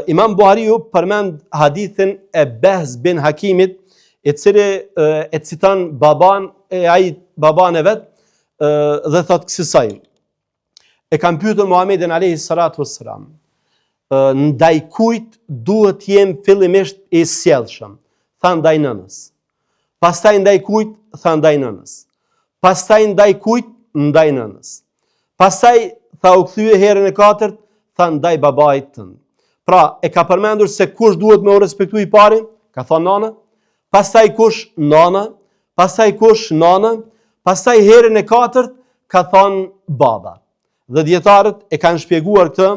Imam Buhariu përmend hadithin e Behz bin Hakimit, i cili e citon baban e vet dhe thot kësaj. E kam pyetur Muhamedit alayhi salatu wassalam, ndaj kujt duhet jem fillimisht i sjellshëm? Tha ndaj nënës. Pastaj ndaj kujt? Tha ndaj nënës. Pastaj ndaj kujt? Ndaj nënës. Pastaj tha u kthye herën e katërt, tha ndaj babait tënd. Pra, e ka përmendur se kush duhet me u respektu i pari? Ka thonë nana. Pastaj kush? Nana. Pastaj kush? Nana. Pastaj herën e katërt ka thonë baba. Dhe dietarët e kanë shpjeguar këtë.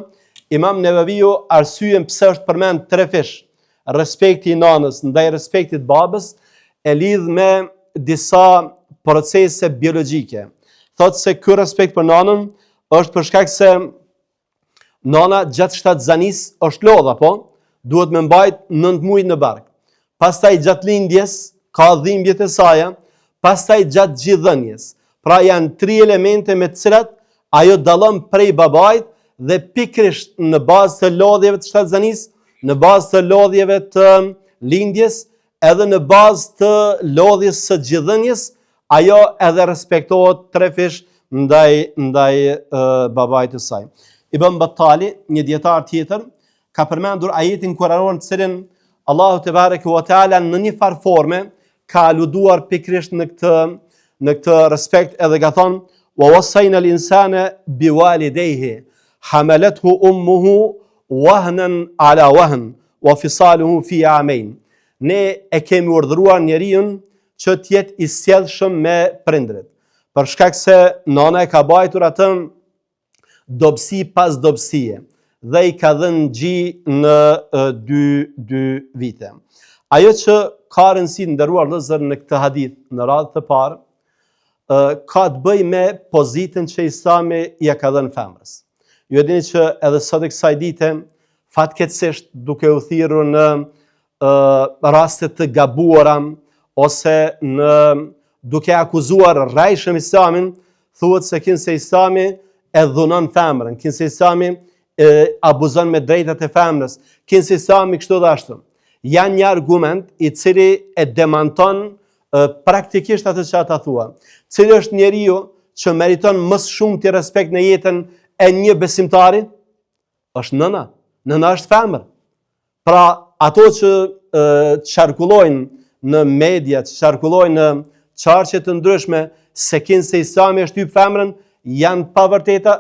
Imam Nevaviu arsyen pse është përmend 3 fish, respekti i nanës ndaj respektit babës, e lidh me disa procese biologjike. Thotë se ky respekt për nanën është për shkak se nana gjatë shtatzanis është lodha, po, duhet me mbajt 9 muaj në bark. Pastaj gjatë lindjes ka dhimbjet e saj, pastaj gjatë gjithdhënies. Pra janë 3 elemente me të cilat ajo dallon prej babait dhe pikrisht në bazë të lodhjeve të shtatzanis, në bazë të lodhjeve të lindjes, edhe në bazë të lodhjes së gjithdhënies, ajo edhe respektohet 3 fish ndaj babait të saj. Ibn Battali, një dietar tjetër, ka përmendur ajetin kuranor në cilin Allahu te bareke ve teala në një farë forme ka aluduar pikrisht në këtë respekt, edhe ka thonë: "Wa wassayna al-insana biwalidayhi hamalathu ummuhu wahnan ala wahn wa fisaluhu fi amayn." Ne e kemi urdhëruar njeriu që të jetë i sjellshëm me prindrit, për shkak se nana e ka bajtur atë dobësi pas dobësie dhe i ka dhënë gji në 2 vite. Ajo që ka rëndësi nderuar vëllezër në këtë hadith në radhë të parë, ka të bëjë me pozitën që Islami ja ka dhënë femrës. Ju e dini që edhe sot e kësaj dite, fatkeqësisht duke u thirrur në raste të gabuara ose duke akuzuar rrajshëm Islamin, thuhet se kinse Islami e dhunon femrën, kinse Islami abuzon me drejtat e femrës, kinse Islami kështu dhe ashtu. Janë një argument i cili e demanton praktikisht atë që ata thua. Cili është njeriu që meriton më shumë të respekt në jetën e një besimtari? Është nëna. Nëna është femër. Pra, ato që qarkullojnë në media, që qarkullojnë në qarqe të ndryshme se kinse Islami është hyrë femrën, janë pa vërteta